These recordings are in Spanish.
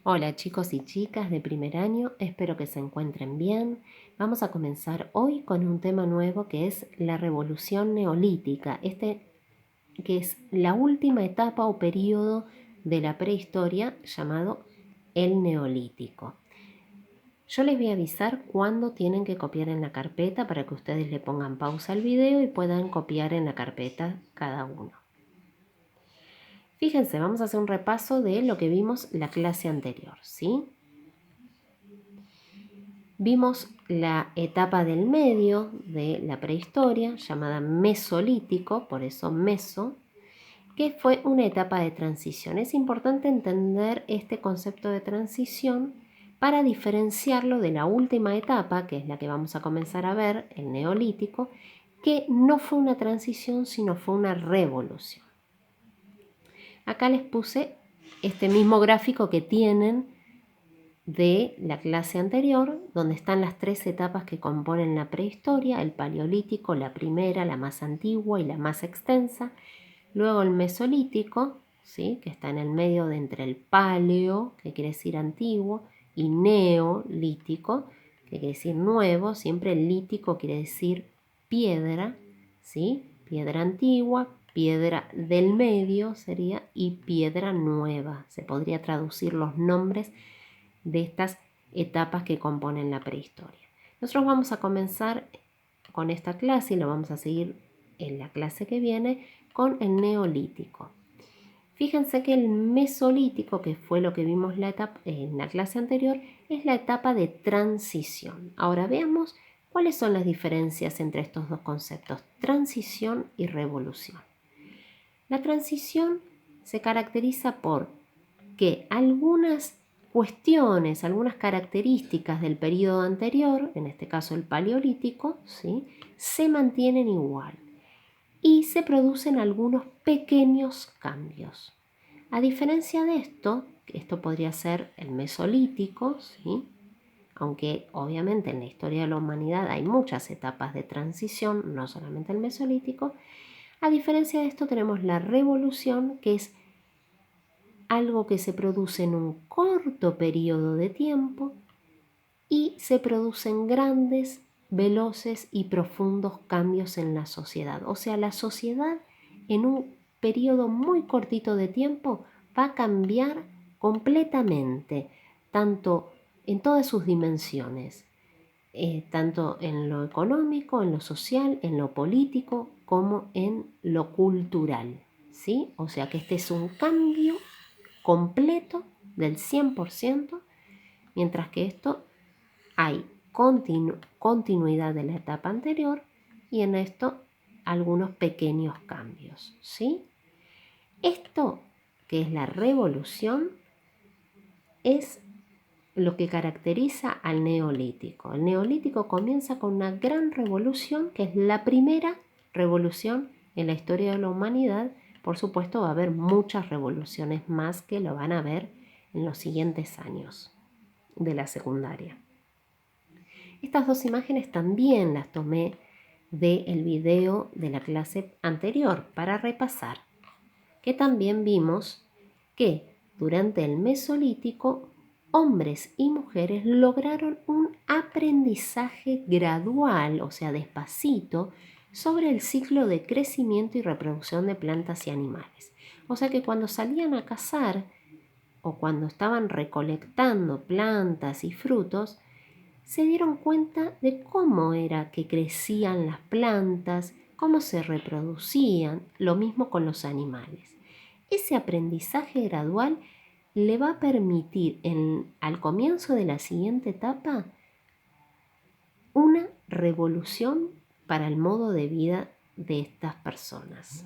Hola chicos y chicas de primer año, espero que se encuentren bien. Vamos a comenzar hoy con un tema nuevo que es la revolución neolítica, que es la última etapa o periodo de la prehistoria llamado el neolítico. Yo les voy a avisar cuándo tienen que copiar en la carpeta para que ustedes le pongan pausa al video y puedan copiar en la carpeta cada uno. Fíjense, vamos a hacer un repaso de lo que vimos la clase anterior, ¿sí? Vimos la etapa del medio de la prehistoria, llamada Mesolítico, por eso Meso, que fue una etapa de transición. Es importante entender este concepto de transición para diferenciarlo de la última etapa, que es la que vamos a comenzar a ver, el Neolítico, que no fue una transición, sino fue una revolución. Acá les puse este mismo gráfico que tienen de la clase anterior, donde están las tres etapas que componen la prehistoria: el paleolítico, la primera, la más antigua y la más extensa, luego el mesolítico, ¿sí?, que está en el medio de entre el paleo, que quiere decir antiguo, y neolítico, que quiere decir nuevo. Siempre el lítico quiere decir piedra, ¿sí?, piedra antigua, piedra del medio sería, y piedra nueva. Se podría traducir los nombres de estas etapas que componen la prehistoria. Nosotros vamos a comenzar con esta clase y lo vamos a seguir en la clase que viene con el neolítico. Fíjense que el mesolítico, que fue lo que vimos en la clase anterior, es la etapa de transición. Ahora veamos cuáles son las diferencias entre estos dos conceptos, transición y revolución. La transición se caracteriza por que algunas cuestiones, algunas características del periodo anterior, en este caso el paleolítico, ¿sí?, se mantienen igual y se producen algunos pequeños cambios. A diferencia de esto podría ser el mesolítico, ¿sí?, aunque obviamente en la historia de la humanidad hay muchas etapas de transición, no solamente el mesolítico. A diferencia de esto tenemos la revolución, que es algo que se produce en un corto periodo de tiempo y se producen grandes, veloces y profundos cambios en la sociedad. O sea, la sociedad en un periodo muy cortito de tiempo va a cambiar completamente, tanto en todas sus dimensiones, tanto en lo económico, en lo social, en lo político, como en lo cultural, ¿sí? O sea que este es un cambio completo del 100%, mientras que esto hay continuidad de la etapa anterior y en esto algunos pequeños cambios, ¿sí? Esto, que es la revolución, es lo que caracteriza al neolítico. El neolítico comienza con una gran revolución, que es la primera revolución en la historia de la humanidad. Por supuesto, va a haber muchas revoluciones más que lo van a ver en los siguientes años de la secundaria. Estas dos imágenes también las tomé del video de la clase anterior para repasar, que también vimos que durante el Mesolítico hombres y mujeres lograron un aprendizaje gradual, o sea, despacito, sobre el ciclo de crecimiento y reproducción de plantas y animales. O sea que cuando salían a cazar o cuando estaban recolectando plantas y frutos, se dieron cuenta de cómo era que crecían las plantas, cómo se reproducían, lo mismo con los animales. Ese aprendizaje gradual le va a permitir al comienzo de la siguiente etapa una revolución para el modo de vida de estas personas.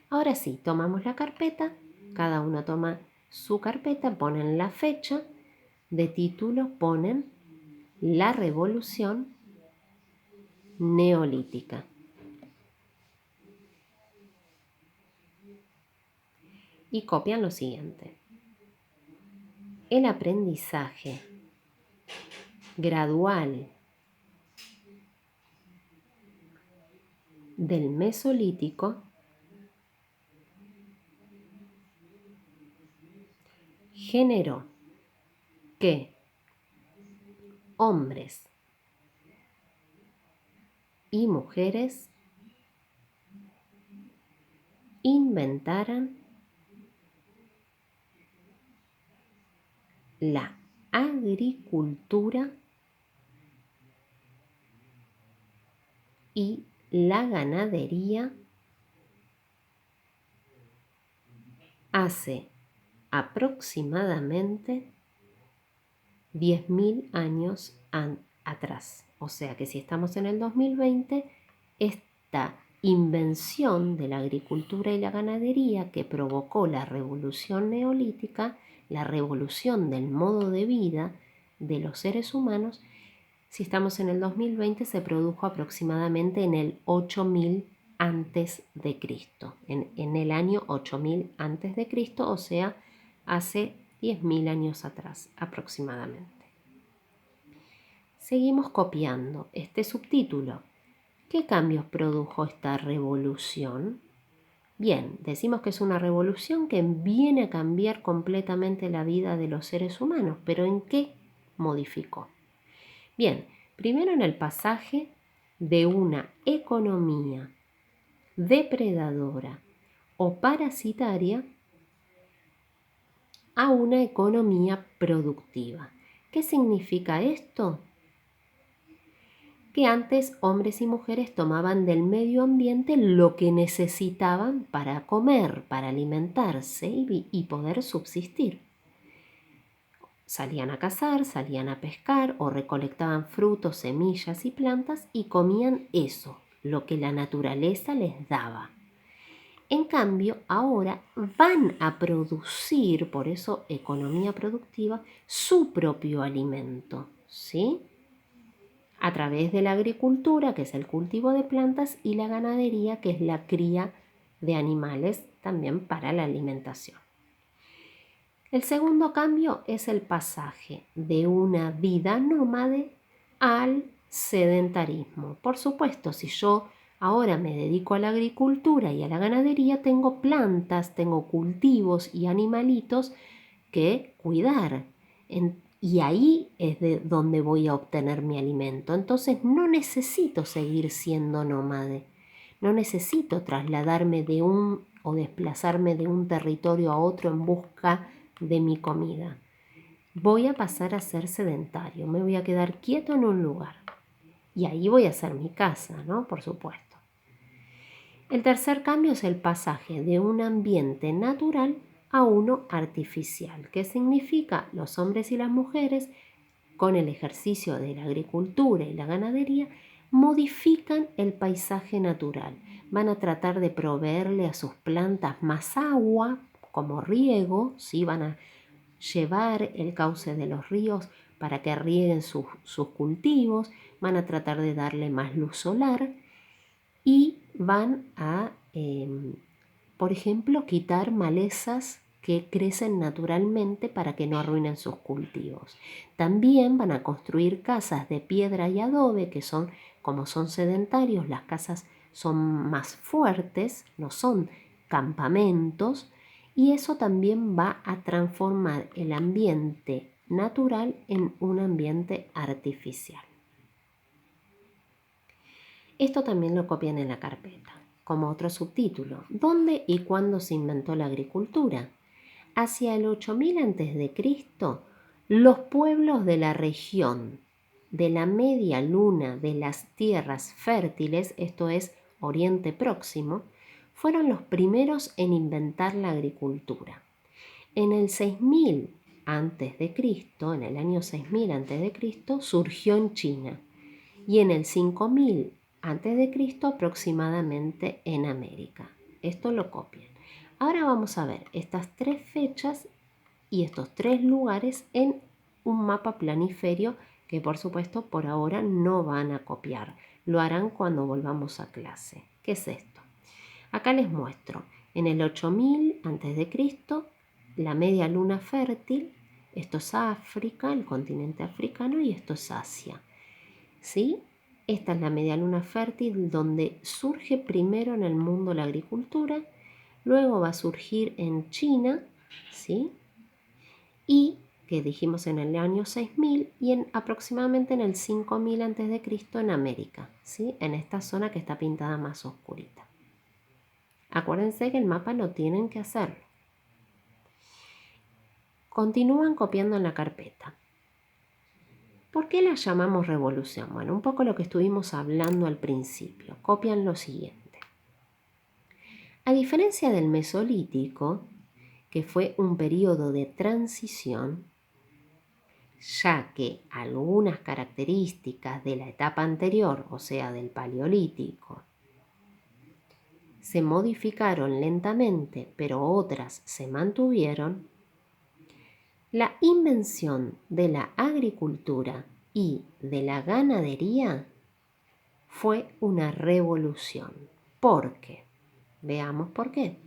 Ahora sí, tomamos la carpeta, cada uno toma su carpeta, ponen la fecha, de título ponen la revolución neolítica. Y copian lo siguiente: el aprendizaje gradual del Mesolítico generó que hombres y mujeres inventaran la agricultura y la ganadería hace aproximadamente 10.000 años atrás. O sea que si estamos en el 2020, esta invención de la agricultura y la ganadería que provocó la revolución neolítica, la revolución del modo de vida de los seres humanos, si estamos en el 2020, se produjo aproximadamente en el 8000 antes de Cristo, en el año 8000 antes de Cristo, o sea, hace 10.000 años atrás aproximadamente. Seguimos copiando este subtítulo. ¿Qué cambios produjo esta revolución? Bien, decimos que es una revolución que viene a cambiar completamente la vida de los seres humanos, pero ¿en qué modificó? Bien, primero en el pasaje de una economía depredadora o parasitaria a una economía productiva. ¿Qué significa esto? Que antes hombres y mujeres tomaban del medio ambiente lo que necesitaban para comer, para alimentarse y poder subsistir. Salían a cazar, salían a pescar o recolectaban frutos, semillas y plantas y comían eso, lo que la naturaleza les daba. En cambio, ahora van a producir, por eso economía productiva, su propio alimento, ¿sí? A través de la agricultura, que es el cultivo de plantas, y la ganadería, que es la cría de animales también para la alimentación. El segundo cambio es el pasaje de una vida nómade al sedentarismo. Por supuesto, si yo ahora me dedico a la agricultura y a la ganadería, tengo plantas, tengo cultivos y animalitos que cuidar. Y ahí es de donde voy a obtener mi alimento. Entonces no necesito seguir siendo nómade. No necesito trasladarme o desplazarme de un territorio a otro en busca de mi comida. Voy a pasar a ser sedentario. Me voy a quedar quieto en un lugar. Y ahí voy a hacer mi casa, ¿no? Por supuesto. El tercer cambio es el pasaje de un ambiente natural a uno artificial. ¿Qué significa? Los hombres y las mujeres, con el ejercicio de la agricultura y la ganadería, modifican el paisaje natural. Van a tratar de proveerle a sus plantas más agua, como riego, ¿sí? Van a llevar el cauce de los ríos para que rieguen sus cultivos, van a tratar de darle más luz solar y van a, por ejemplo, quitar malezas que crecen naturalmente para que no arruinen sus cultivos. También van a construir casas de piedra y adobe que son, como son sedentarios, las casas son más fuertes, no son campamentos, y eso también va a transformar el ambiente natural en un ambiente artificial. Esto también lo copian en la carpeta, como otro subtítulo. ¿Dónde y cuándo se inventó la agricultura? Hacia el 8000 a.C., los pueblos de la región de la media luna de las tierras fértiles, esto es Oriente Próximo, fueron los primeros en inventar la agricultura. En el 6000 a.C., en el año 6000 a.C., surgió en China y en el 5000 a.C. aproximadamente en América. Esto lo copian. Ahora vamos a ver estas tres fechas y estos tres lugares en un mapa planiferio que por supuesto por ahora no van a copiar. Lo harán cuando volvamos a clase. ¿Qué es esto? Acá les muestro. En el 8000 a.C., la media luna fértil, esto es África, el continente africano, y esto es Asia. ¿Sí? Esta es la media luna fértil donde surge primero en el mundo la agricultura, luego va a surgir en China, ¿sí? y que dijimos en el año 6000 y aproximadamente en el 5000 a.C. en América, ¿sí? En esta zona que está pintada más oscurita. Acuérdense que el mapa lo tienen que hacer. Continúan copiando en la carpeta. ¿Por qué la llamamos revolución? Bueno, un poco lo que estuvimos hablando al principio. Copian lo siguiente. A diferencia del Mesolítico, que fue un periodo de transición, ya que algunas características de la etapa anterior, o sea, del Paleolítico, se modificaron lentamente, pero otras se mantuvieron, la invención de la agricultura y de la ganadería fue una revolución. ¿Por qué? Veamos por qué.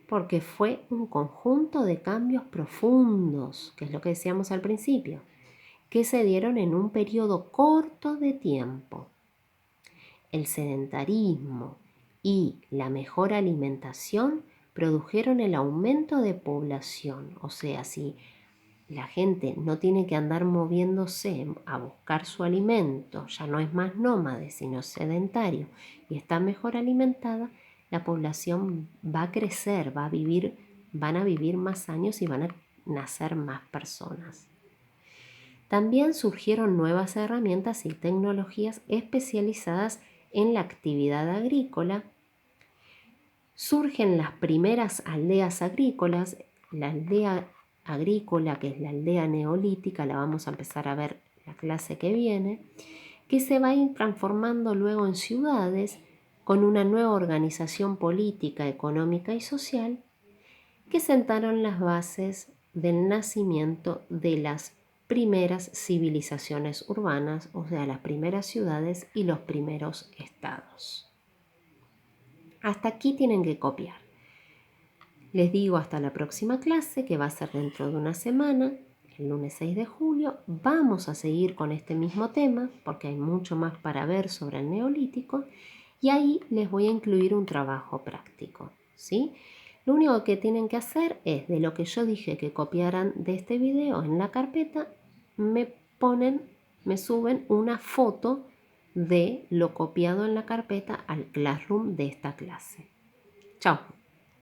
Porque fue un conjunto de cambios profundos, que es lo que decíamos al principio, que se dieron en un periodo corto de tiempo. El sedentarismo y la mejor alimentación produjeron el aumento de población. O sea, si la gente no tiene que andar moviéndose a buscar su alimento, ya no es más nómade, sino sedentario, y está mejor alimentada, la población va a crecer, van a vivir más años y van a nacer más personas. También surgieron nuevas herramientas y tecnologías especializadas en la actividad agrícola. Surgen las primeras aldeas agrícolas. La aldea agrícola, que es la aldea neolítica, la vamos a empezar a ver la clase que viene, que se va a ir transformando luego en ciudades con una nueva organización política, económica y social, que sentaron las bases del nacimiento de las primeras civilizaciones urbanas, o sea, las primeras ciudades y los primeros estados. Hasta aquí tienen que copiar. Les digo hasta la próxima clase, que va a ser dentro de una semana, el lunes 6 de julio. Vamos a seguir con este mismo tema porque hay mucho más para ver sobre el Neolítico y ahí les voy a incluir un trabajo práctico, ¿sí? Lo único que tienen que hacer es, de lo que yo dije que copiaran de este video en la carpeta, me suben una foto de lo copiado en la carpeta al Classroom de esta clase. Chao.